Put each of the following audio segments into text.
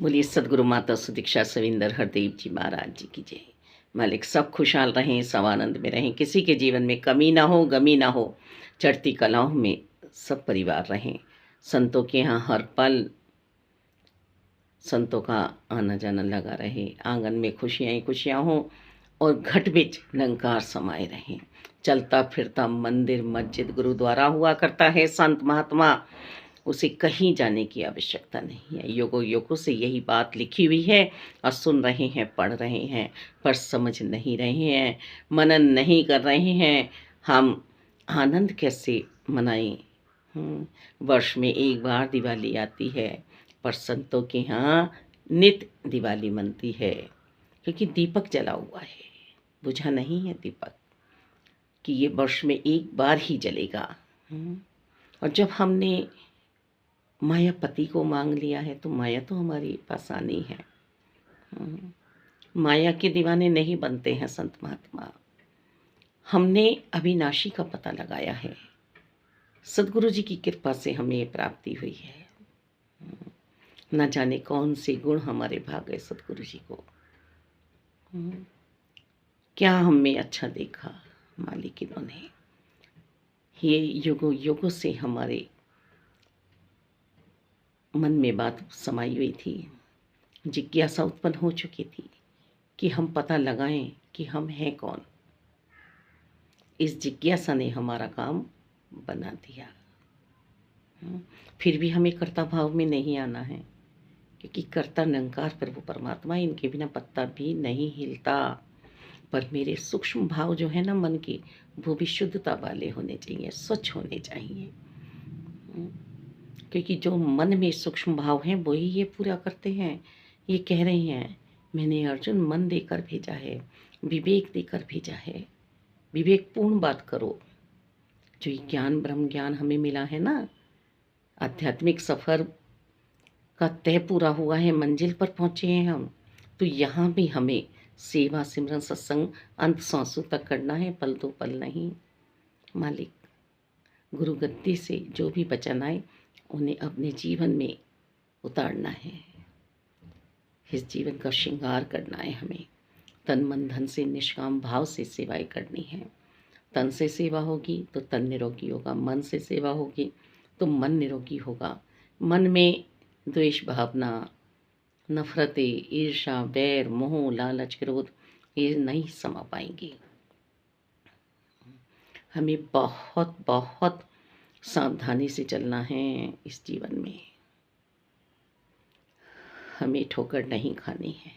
बोलिए सदगुरु माता सुदीक्षा सविंदर हरदेव जी महाराज जी की जय। मालिक सब खुशहाल रहें, सब आनंद में रहें, किसी के जीवन में कमी ना हो, गमी ना हो, चढ़ती कलाओं में सब परिवार रहें। संतों के यहाँ हर पल संतों का आना जाना लगा रहे, आंगन में खुशियाँ ही खुशियाँ हों और घट बिच निरंकार समाये रहें। चलता फिरता मंदिर मस्जिद गुरुद्वारा हुआ करता है संत महात्मा, उसे कहीं जाने की आवश्यकता नहीं है। युगों युगों से यही बात लिखी हुई है और सुन रहे हैं, पढ़ रहे हैं, पर समझ नहीं रहे हैं, मनन नहीं कर रहे हैं। हम आनंद कैसे मनाएं? वर्ष में एक बार दिवाली आती है, पर संतों के यहाँ नित्य दिवाली मनती है, क्योंकि दीपक जला हुआ है, बुझा नहीं है दीपक कि ये वर्ष में एक बार ही जलेगा। और जब हमने मायापति को मांग लिया है तो माया तो हमारे पास आनी है। माया के दीवाने नहीं बनते हैं संत महात्मा। हमने अविनाशी का पता लगाया है, सदगुरु जी की कृपा से हमें ये प्राप्ति हुई है। न जाने कौन से गुण हमारे भाग गए सदगुरु जी को। क्या हमें अच्छा देखा मालिक इन्होंने। ये युगों युगों से हमारे मन में बात समाई हुई थी, जिज्ञासा उत्पन्न हो चुकी थी कि हम पता लगाएं कि हम हैं कौन। इस जिज्ञासा ने हमारा काम बना दिया। फिर भी हमें कर्ता भाव में नहीं आना है, क्योंकि कर्ता निरंकार प्रभु परमात्मा, इनके बिना पत्ता भी नहीं हिलता। पर मेरे सूक्ष्म भाव जो है ना मन के, वो भी शुद्धता वाले होने चाहिए, स्वच्छ होने चाहिए। क्योंकि जो मन में सूक्ष्म भाव हैं वही ये पूरा करते हैं। ये कह रही हैं, मैंने अर्जुन मन देकर भेजा है, विवेक देकर भेजा है। विवेकपूर्ण बात करो। जो ज्ञान ब्रह्म ज्ञान हमें मिला है ना, आध्यात्मिक सफ़र का तय पूरा हुआ है, मंजिल पर पहुँचे हैं हम, तो यहाँ भी हमें सेवा सिमरन सत्संग अंत सांसों तक करना है, पल दो पल नहीं। मालिक गुरु गद्दी से जो भी वचन आए उन्हें अपने जीवन में उतारना है। इस जीवन का श्रृंगार करना है हमें। तन मन धन से निष्काम भाव से सेवाएं करनी है। तन से सेवा होगी तो तन निरोगी होगा, मन से सेवा होगी तो मन निरोगी होगा। मन में द्वेष भावना, नफरतें, ईर्ष्या, बैर, मोह, लालच, क्रोध ये नहीं समा पाएंगी। हमें बहुत बहुत सावधानी से चलना है इस जीवन में। हमें ठोकर नहीं खानी है।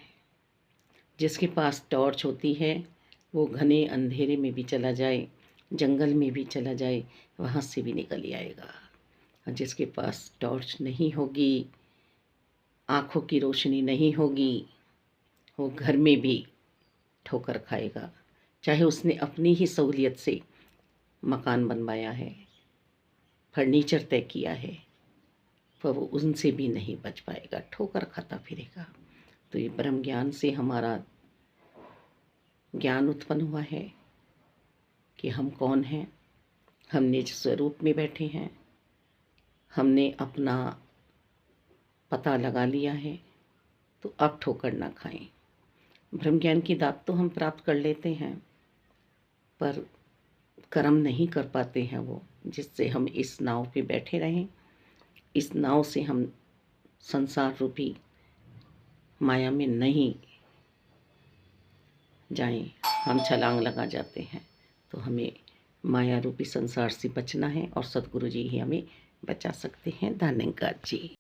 जिसके पास टॉर्च होती है वो घने अंधेरे में भी चला जाए, जंगल में भी चला जाए, वहाँ से भी निकल आएगा। और जिसके पास टॉर्च नहीं होगी, आँखों की रोशनी नहीं होगी, वो घर में भी ठोकर खाएगा। चाहे उसने अपनी ही सहूलियत से मकान बनवाया है, फर्नीचर तय किया है, पर वो उनसे भी नहीं बच पाएगा, ठोकर खाता फिरेगा। तो ये ब्रह्म ज्ञान से हमारा ज्ञान उत्पन्न हुआ है कि हम कौन हैं। हम निज स्वरूप में बैठे हैं, हमने अपना पता लगा लिया है, तो अब ठोकर ना खाएं। ब्रह्म ज्ञान की दात तो हम प्राप्त कर लेते हैं, पर कर्म नहीं कर पाते हैं वो, जिससे हम इस नाव पे बैठे रहें। इस नाव से हम संसार रूपी माया में नहीं जाएं, हम छलांग लगा जाते हैं। तो हमें माया रूपी संसार से बचना है और सद्गुरु जी ही हमें बचा सकते हैं। धन्यवाद जी।